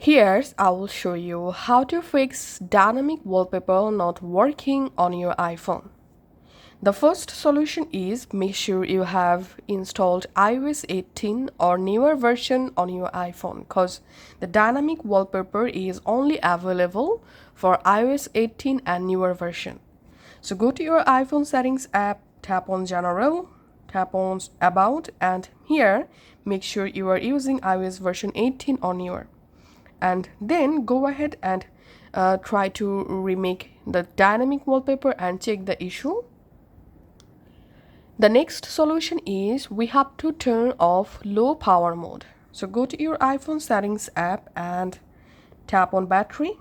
Here, I will show you how to fix dynamic wallpaper not working on your iPhone. The first solution is make sure you have installed iOS 18 or newer version on your iPhone because the dynamic wallpaper is only available for iOS 18 and newer version. So go to your iPhone settings app, tap on General, tap on About, and here make sure you are using iOS version 18 or newer. And then go ahead and try to remake the dynamic wallpaper and check the issue. The next solution is we have to turn off low power mode. So go to your iPhone settings app and tap on battery,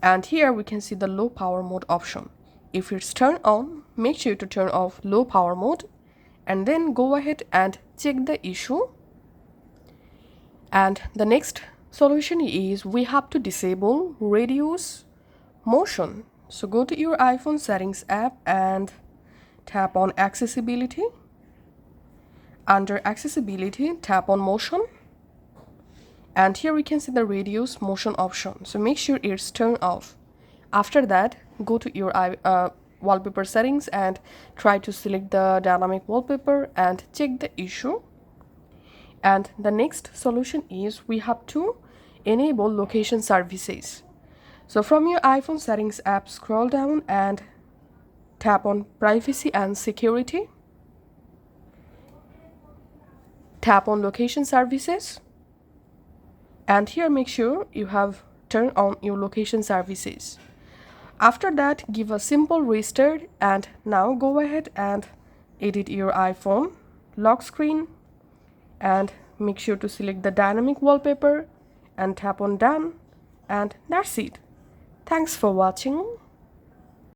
and here we can see the low power mode option. If it's turned on, make sure to turn off low power mode and then go ahead and check the issue. And the next solution is we have to disable reduce motion. So go to your iPhone settings app and tap on accessibility. Under accessibility, tap on motion, and here we can see the reduce motion option. So make sure it's turned off. After that, go to your wallpaper settings and try to select the dynamic wallpaper and check the issue. And the next solution is we have to enable location services. So from your iPhone settings app, scroll down and tap on privacy and security. Tap on location services, and here make sure you have turned on your location services. After that, give a simple restart, and now go ahead and edit your iPhone lock screen and make sure to select the dynamic wallpaper and tap on done, and that's it. Thanks for watching.